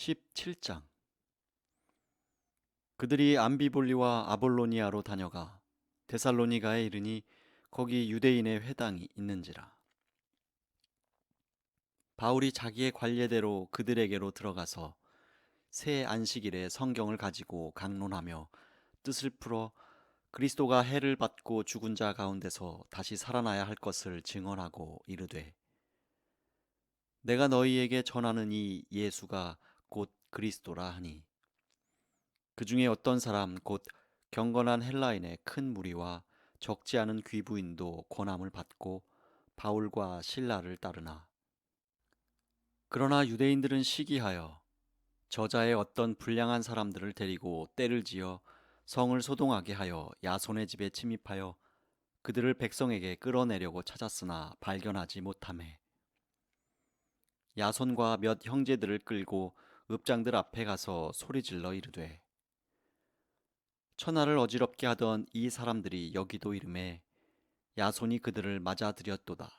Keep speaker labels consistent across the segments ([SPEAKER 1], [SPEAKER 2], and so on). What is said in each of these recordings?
[SPEAKER 1] 17장. 그들이 암비볼리와 아볼로니아로 다녀가 데살로니가에 이르니 거기 유대인의 회당이 있는지라. 바울이 자기의 관례대로 그들에게로 들어가서 새 안식일에 성경을 가지고 강론하며 뜻을 풀어 그리스도가 해를 받고 죽은 자 가운데서 다시 살아나야 할 것을 증언하고 이르되, 내가 너희에게 전하는 이 예수가 곧 그리스도라 하니, 그 중에 어떤 사람 곧 경건한 헬라인의 큰 무리와 적지 않은 귀부인도 권함을 받고 바울과 실라를 따르나, 그러나 유대인들은 시기하여 저자의 어떤 불량한 사람들을 데리고 떼를 지어 성을 소동하게 하여 야손의 집에 침입하여 그들을 백성에게 끌어내려고 찾았으나 발견하지 못하매, 야손과 몇 형제들을 끌고 읍장들 앞에 가서 소리질러 이르되, 천하를 어지럽게 하던 이 사람들이 여기도 이름에 야손이 그들을 맞아들였도다.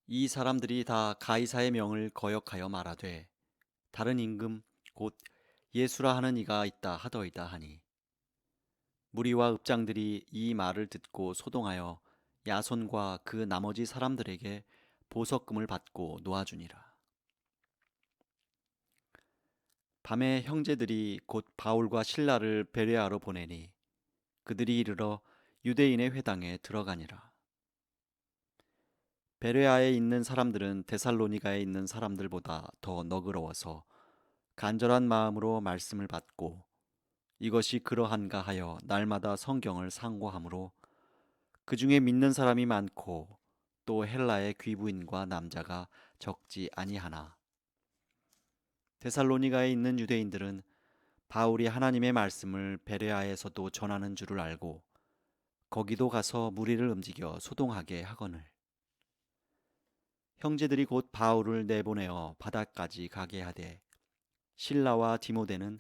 [SPEAKER 1] 이 사람들이 다 가이사의 명을 거역하여 말하되, 다른 임금 곧 예수라 하는 이가 있다 하더이다 하니, 무리와 읍장들이 이 말을 듣고 소동하여 야손과 그 나머지 사람들에게 보석금을 받고 놓아주니라. 밤에 형제들이 곧 바울과 실라를 베레아로 보내니 그들이 이르러 유대인의 회당에 들어가니라. 베레아에 있는 사람들은 데살로니가에 있는 사람들보다 더 너그러워서 간절한 마음으로 말씀을 받고 이것이 그러한가 하여 날마다 성경을 상고하므로 그 중에 믿는 사람이 많고 또 헬라의 귀부인과 남자가 적지 아니하나, 데살로니가에 있는 유대인들은 바울이 하나님의 말씀을 베레아에서도 전하는 줄을 알고 거기도 가서 무리를 움직여 소동하게 하거늘, 형제들이 곧 바울을 내보내어 바다까지 가게 하되 실라와 디모데는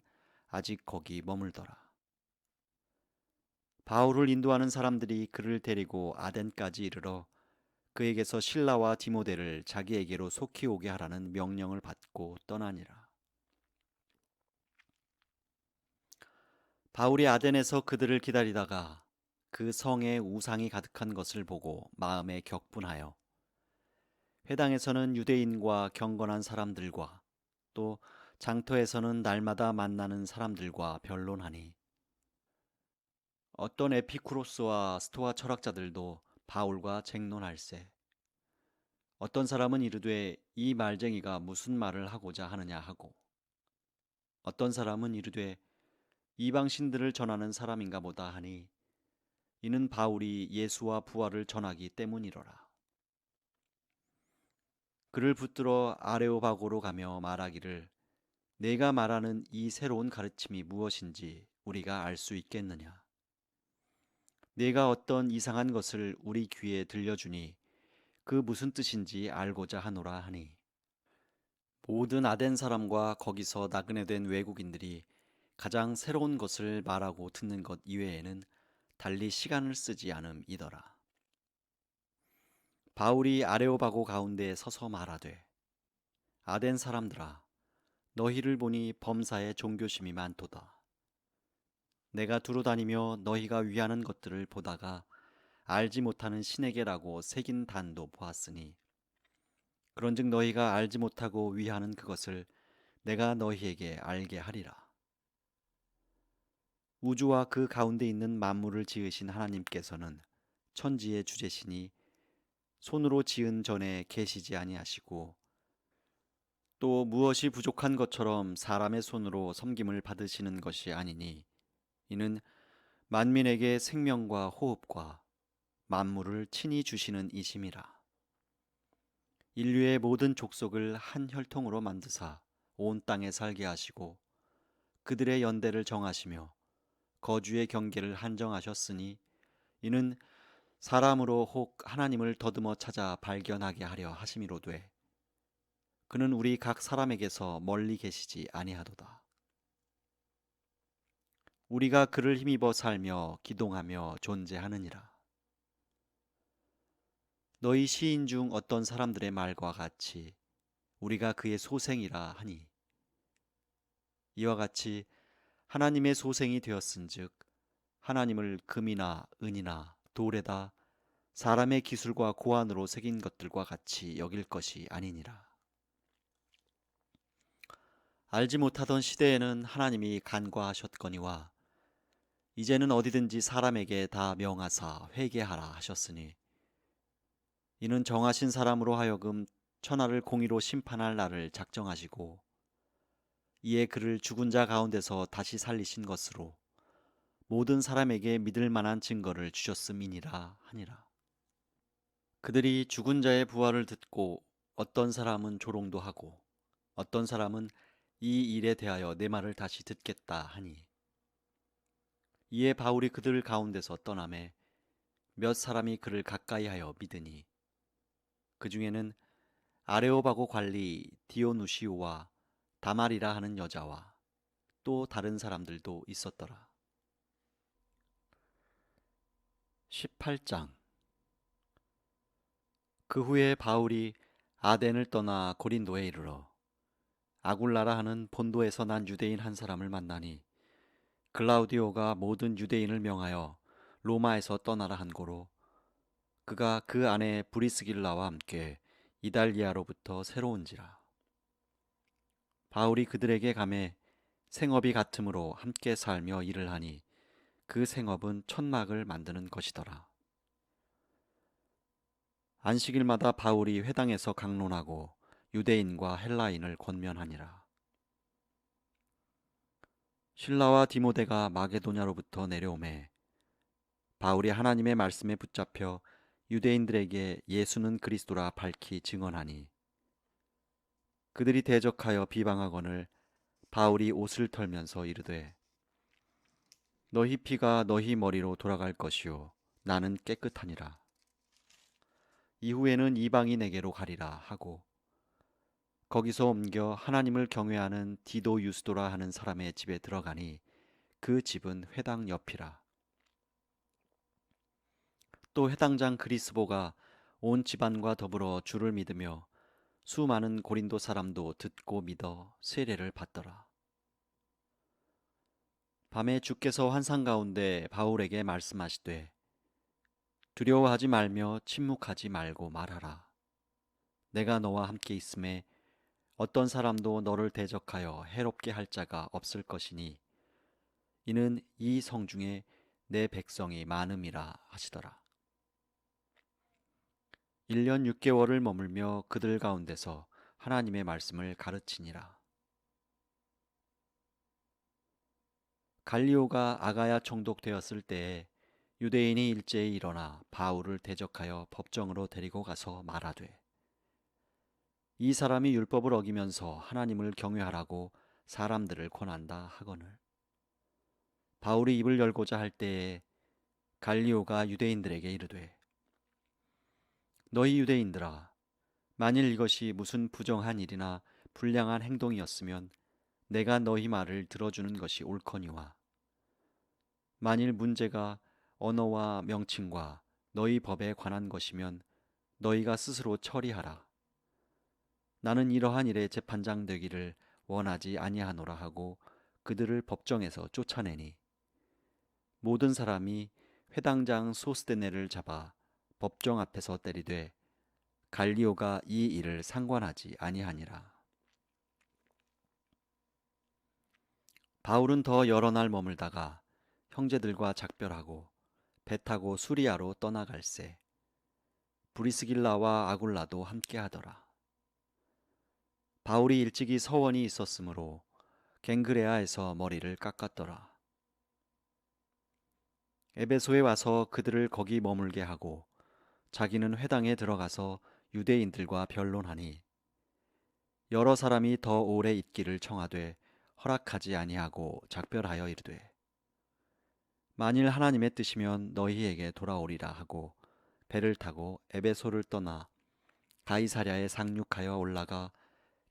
[SPEAKER 1] 아직 거기 머물더라. 바울을 인도하는 사람들이 그를 데리고 아덴까지 이르러 그에게서 실라와 디모데를 자기에게로 속히 오게 하라는 명령을 받고 떠나니라. 바울이 아덴에서 그들을 기다리다가 그 성에 우상이 가득한 것을 보고 마음에 격분하여 회당에서는 유대인과 경건한 사람들과 또 장터에서는 날마다 만나는 사람들과 변론하니, 어떤 에피쿠로스와 스토아 철학자들도 바울과 쟁론할세, 어떤 사람은 이르되 이 말쟁이가 무슨 말을 하고자 하느냐 하고, 어떤 사람은 이르되 이방 신들을 전하는 사람인가 보다 하니, 이는 바울이 예수와 부활을 전하기 때문이로라. 그를 붙들어 아레오바고로 가며 말하기를, 내가 말하는 이 새로운 가르침이 무엇인지 우리가 알 수 있겠느냐. 내가 어떤 이상한 것을 우리 귀에 들려주니 그 무슨 뜻인지 알고자 하노라 하니, 모든 아덴 사람과 거기서 나그네 된 외국인들이 가장 새로운 것을 말하고 듣는 것 이외에는 달리 시간을 쓰지 않음이더라. 바울이 아레오바고 가운데에 서서 말하되, 아덴 사람들아, 너희를 보니 범사에 종교심이 많도다. 내가 두루 다니며 너희가 위하는 것들을 보다가 알지 못하는 신에게라고 새긴 단도 보았으니, 그런즉 너희가 알지 못하고 위하는 그것을 내가 너희에게 알게 하리라. 우주와 그 가운데 있는 만물을 지으신 하나님께서는 천지의 주제시니 손으로 지은 전에 계시지 아니하시고, 또 무엇이 부족한 것처럼 사람의 손으로 섬김을 받으시는 것이 아니니, 이는 만민에게 생명과 호흡과 만물을 친히 주시는 이심이라. 인류의 모든 족속을 한 혈통으로 만드사 온 땅에 살게 하시고 그들의 연대를 정하시며 거주의 경계를 한정하셨으니, 이는 사람으로 혹 하나님을 더듬어 찾아 발견하게 하려 하심이로되, 그는 우리 각 사람에게서 멀리 계시지 아니하도다. 우리가 그를 힘입어 살며 기동하며 존재하느니라. 너희 시인 중 어떤 사람들의 말과 같이 우리가 그의 소생이라 하니, 이와 같이 하나님의 소생이 되었은즉 하나님을 금이나 은이나 돌에다 사람의 기술과 고안으로 새긴 것들과 같이 여길 것이 아니니라. 알지 못하던 시대에는 하나님이 간과하셨거니와 이제는 어디든지 사람에게 다 명하사 회개하라 하셨으니 이는 정하신 사람으로 하여금 천하를 공의로 심판할 날을 작정하시고 이에 그를 죽은 자 가운데서 다시 살리신 것으로 모든 사람에게 믿을 만한 증거를 주셨음이니라 하니라. 그들이 죽은 자의 부활을 듣고 어떤 사람은 조롱도 하고 어떤 사람은 이 일에 대하여 내 말을 다시 듣겠다 하니 이에 바울이 그들 가운데서 떠나매 몇 사람이 그를 가까이하여 믿으니 그 중에는 아레오바고 관리 디오누시오와 다말이라 하는 여자와 또 다른 사람들도 있었더라. 18장. 그 후에 바울이 아덴을 떠나 고린도에 이르러 아굴라라 하는 본도에서 난 유대인 한 사람을 만나니 글라우디오가 모든 유대인을 명하여 로마에서 떠나라 한 고로 그가 그 아내 브리스길라와 함께 이달리아로부터 새로운지라. 바울이 그들에게 가매 생업이 같으므로 함께 살며 일을 하니 그 생업은 천막을 만드는 것이더라. 안식일마다 바울이 회당에서 강론하고 유대인과 헬라인을 권면하니라. 실라와 디모데가 마게도냐로부터 내려오매 바울이 하나님의 말씀에 붙잡혀 유대인들에게 예수는 그리스도라 밝히 증언하니 그들이 대적하여 비방하거늘 바울이 옷을 털면서 이르되 너희 피가 너희 머리로 돌아갈 것이요 나는 깨끗하니라. 이후에는 이방인에게로 가리라 하고 거기서 옮겨 하나님을 경외하는 디도 유스도라 하는 사람의 집에 들어가니 그 집은 회당 옆이라. 또 회당장 그리스보가 온 집안과 더불어 주를 믿으며 수많은 고린도 사람도 듣고 믿어 세례를 받더라. 밤에 주께서 환상 가운데 바울에게 말씀하시되 두려워하지 말며 침묵하지 말고 말하라. 내가 너와 함께 있음에 어떤 사람도 너를 대적하여 해롭게 할 자가 없을 것이니 이는 이 성중에 내 백성이 많음이라 하시더라. 1년 6개월을 머물며 그들 가운데서 하나님의 말씀을 가르치니라. 갈리오가 아가야 총독되었을 때에 유대인이 일제히 일어나 바울을 대적하여 법정으로 데리고 가서 말하되 이 사람이 율법을 어기면서 하나님을 경외하라고 사람들을 권한다 하거늘 바울이 입을 열고자 할 때에 갈리오가 유대인들에게 이르되 너희 유대인들아 만일 이것이 무슨 부정한 일이나 불량한 행동이었으면 내가 너희 말을 들어주는 것이 옳거니와 만일 문제가 언어와 명칭과 너희 법에 관한 것이면 너희가 스스로 처리하라. 나는 이러한 일에 재판장 되기를 원하지 아니하노라 하고 그들을 법정에서 쫓아내니 모든 사람이 회당장 소스데네를 잡아 법정 앞에서 때리되 갈리오가 이 일을 상관하지 아니하니라. 바울은 더 여러 날 머물다가 형제들과 작별하고 배 타고 수리아로 떠나갈새 브리스길라와 아굴라도 함께하더라. 바울이 일찍이 서원이 있었으므로 갱그레아에서 머리를 깎았더라. 에베소에 와서 그들을 거기 머물게 하고 자기는 회당에 들어가서 유대인들과 변론하니 여러 사람이 더 오래 있기를 청하되 허락하지 아니하고 작별하여 이르되 만일 하나님의 뜻이면 너희에게 돌아오리라 하고 배를 타고 에베소를 떠나 가이사랴에 상륙하여 올라가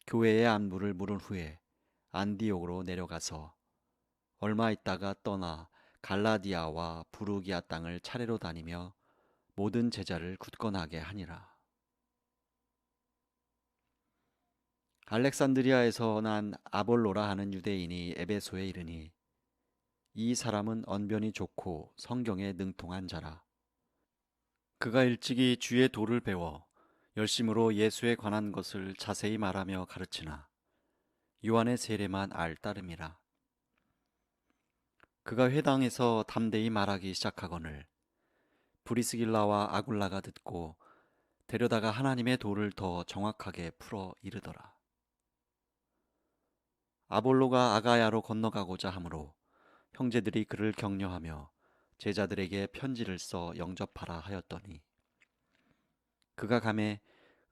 [SPEAKER 1] 교회의 안부를 물은 후에 안디옥으로 내려가서 얼마 있다가 떠나 갈라디아와 부르기아 땅을 차례로 다니며 모든 제자를 굳건하게 하니라. 알렉산드리아에서 난 아볼로라 하는 유대인이 에베소에 이르니 이 사람은 언변이 좋고 성경에 능통한 자라. 그가 일찍이 주의 도를 배워 열심으로 예수에 관한 것을 자세히 말하며 가르치나 요한의 세례만 알 따름이라. 그가 회당에서 담대히 말하기 시작하거늘 브리스길라와 아굴라가 듣고 데려다가 하나님의 도를 더 정확하게 풀어 이르더라. 아볼로가 아가야로 건너가고자 하므로 형제들이 그를 격려하며 제자들에게 편지를 써 영접하라 하였더니 그가 가매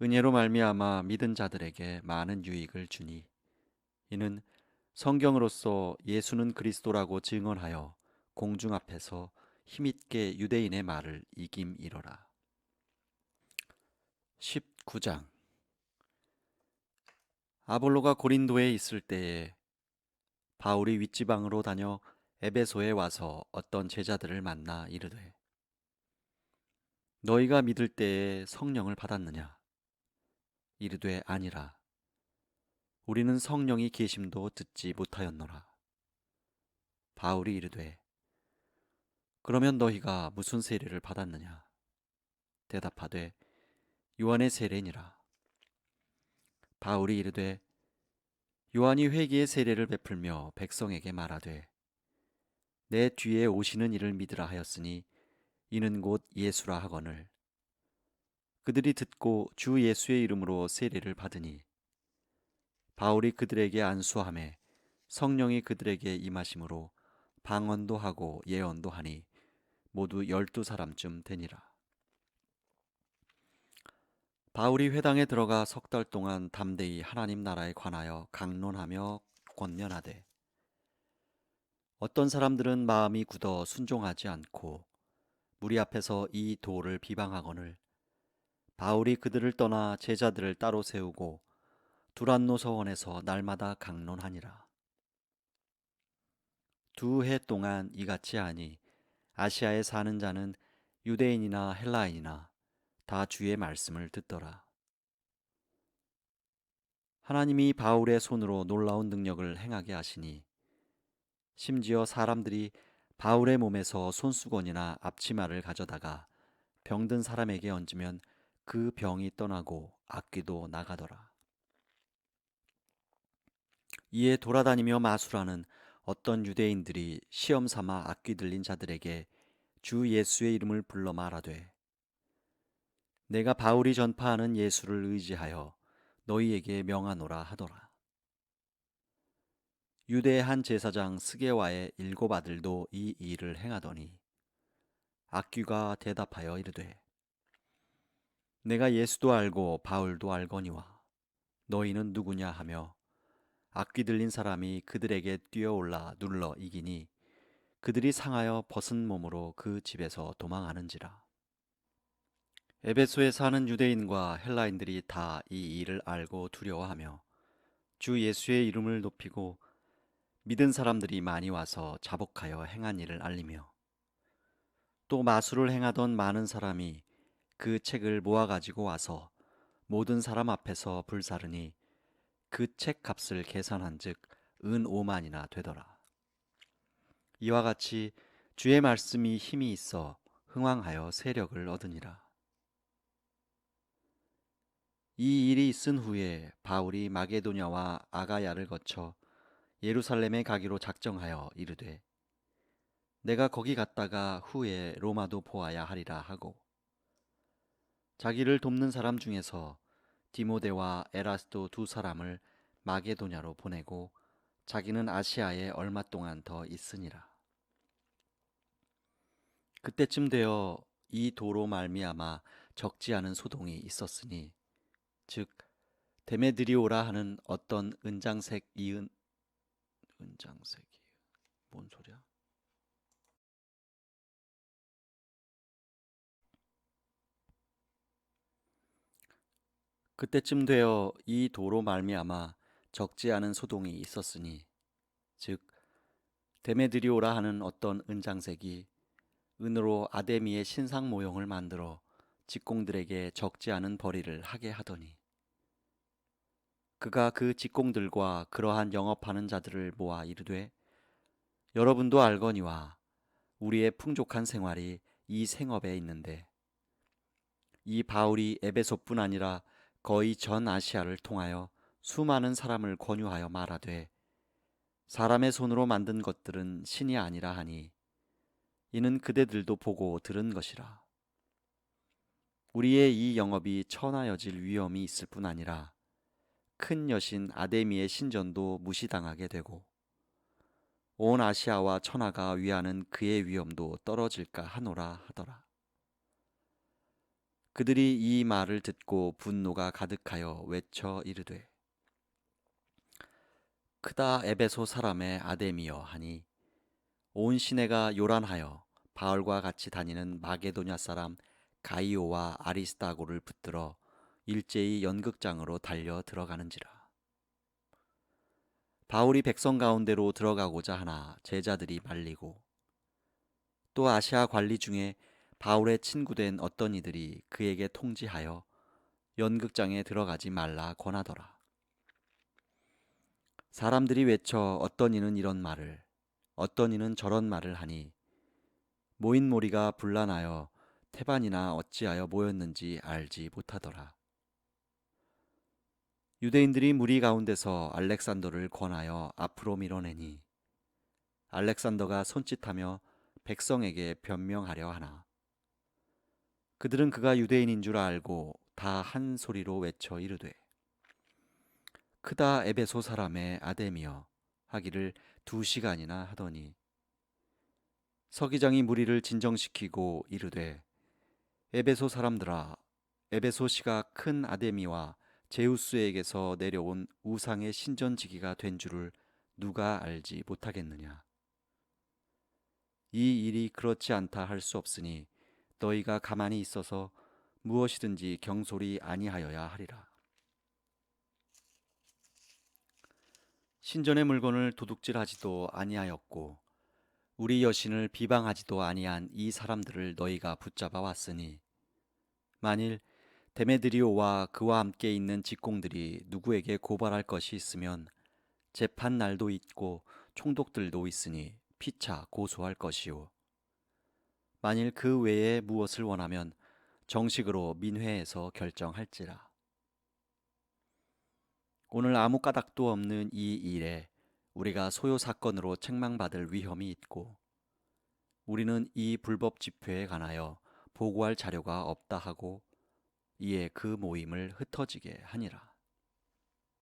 [SPEAKER 1] 은혜로 말미암아 믿은 자들에게 많은 유익을 주니 이는 성경으로서 예수는 그리스도라고 증언하여 공중 앞에서 힘있게 유대인의 말을 이김이러라. 19장. 아볼로가 고린도에 있을 때에 바울이 윗지방으로 다녀 에베소에 와서 어떤 제자들을 만나 이르되 너희가 믿을 때에 성령을 받았느냐? 이르되 아니라. 우리는 성령이 계심도 듣지 못하였노라. 바울이 이르되 그러면 너희가 무슨 세례를 받았느냐? 대답하되 요한의 세례니라. 바울이 이르되 요한이 회개의 세례를 베풀며 백성에게 말하되 내 뒤에 오시는 이를 믿으라 하였으니 이는 곧 예수라 하거늘 그들이 듣고 주 예수의 이름으로 세례를 받으니 바울이 그들에게 안수하매 성령이 그들에게 임하심으로 방언도 하고 예언도 하니 모두 12사람쯤 되니라. 바울이 회당에 들어가 석 달 동안 담대히 하나님 나라에 관하여 강론하며 권면하되 어떤 사람들은 마음이 굳어 순종하지 않고 무리 앞에서 이 도를 비방하거늘 바울이 그들을 떠나 제자들을 따로 세우고 두란노 서원에서 날마다 강론하니라. 2해 동안 이같이 하니 아시아에 사는 자는 유대인이나 헬라인이나 다 주의 말씀을 듣더라. 하나님이 바울의 손으로 놀라운 능력을 행하게 하시니 심지어 사람들이 바울의 몸에서 손수건이나 앞치마를 가져다가 병든 사람에게 얹으면 그 병이 떠나고 악귀도 나가더라. 이에 돌아다니며 마술하는 어떤 유대인들이 시험 삼아 악귀 들린 자들에게 주 예수의 이름을 불러 말하되 내가 바울이 전파하는 예수를 의지하여 너희에게 명하노라 하더라. 유대의 한 제사장 스게와의 7 아들도 이 일을 행하더니 악귀가 대답하여 이르되 내가 예수도 알고 바울도 알거니와 너희는 누구냐 하며 악귀 들린 사람이 그들에게 뛰어올라 눌러 이기니 그들이 상하여 벗은 몸으로 그 집에서 도망하는지라. 에베소에 사는 유대인과 헬라인들이 다 이 일을 알고 두려워하며 주 예수의 이름을 높이고 믿은 사람들이 많이 와서 자복하여 행한 일을 알리며 또 마술을 행하던 많은 사람이 그 책을 모아 가지고 와서 모든 사람 앞에서 불사르니 그 책 값을 계산한즉 은 5만이나 되더라. 이와 같이 주의 말씀이 힘이 있어 흥왕하여 세력을 얻으니라. 이 일이 있은 후에 바울이 마게도냐와 아가야를 거쳐 예루살렘에 가기로 작정하여 이르되 내가 거기 갔다가 후에 로마도 보아야 하리라 하고 자기를 돕는 사람 중에서 디모데와 에라스도 2 사람을 마게도냐로 보내고 자기는 아시아에 얼마 동안 더 있으니라. 그때쯤 되어 이 도로 말미암아 적지 않은 소동이 있었으니 즉 데메드리오라 하는 어떤 은장색 이은 은장색이 뭔 소리야? 그때쯤 되어 이 도로 말미암아 적지 않은 소동이 있었으니 즉 데메드리오라 하는 어떤 은장색이 은으로 아데미의 신상 모형을 만들어 직공들에게 적지 않은 벌이를 하게 하더니 그가 그 직공들과 그러한 영업하는 자들을 모아 이르되 여러분도 알거니와 우리의 풍족한 생활이 이 생업에 있는데 이 바울이 에베소뿐 아니라 거의 전 아시아를 통하여 수많은 사람을 권유하여 말하되 사람의 손으로 만든 것들은 신이 아니라 하니 이는 그대들도 보고 들은 것이라. 우리의 이 영업이 천하여질 위험이 있을 뿐 아니라 큰 여신 아데미의 신전도 무시당하게 되고 온 아시아와 천하가 위하는 그의 위엄도 떨어질까 하노라 하더라. 그들이 이 말을 듣고 분노가 가득하여 외쳐 이르되 크다 에베소 사람의 아데미여 하니 온 시내가 요란하여 바울과 같이 다니는 마게도냐 사람 가이오와 아리스다고를 붙들어 일제히 연극장으로 달려 들어가는지라. 바울이 백성 가운데로 들어가고자 하나 제자들이 말리고 또 아시아 관리 중에 바울의 친구된 어떤 이들이 그에게 통지하여 연극장에 들어가지 말라 권하더라. 사람들이 외쳐 어떤 이는 이런 말을 어떤 이는 저런 말을 하니 모인 무리가 분란하여 태반이나 어찌하여 모였는지 알지 못하더라. 유대인들이 무리 가운데서 알렉산더를 권하여 앞으로 밀어내니 알렉산더가 손짓하며 백성에게 변명하려 하나 그들은 그가 유대인인 줄 알고 다 한 소리로 외쳐 이르되 크다 에베소 사람의 아데미여 하기를 2시간이나 하더니 서기장이 무리를 진정시키고 이르되 에베소 사람들아 에베소시가 큰 아데미와 제우스에게서 내려온 우상의 신전지기가 된 줄을 누가 알지 못하겠느냐. 이 일이 그렇지 않다 할 수 없으니 너희가 가만히 있어서 무엇이든지 경솔이 아니하여야 하리라. 신전의 물건을 도둑질하지도 아니하였고 우리 여신을 비방하지도 아니한 이 사람들을 너희가 붙잡아 왔으니 만일 데메드리오와 그와 함께 있는 직공들이 누구에게 고발할 것이 있으면 재판 날도 있고 총독들도 있으니 피차 고소할 것이요 만일 그 외에 무엇을 원하면 정식으로 민회에서 결정할지라. 오늘 아무 까닭도 없는 이 일에 우리가 소요 사건으로 책망받을 위험이 있고 우리는 이 불법 집회에 관하여 보고할 자료가 없다 하고 이에 그 모임을 흩어지게 하니라.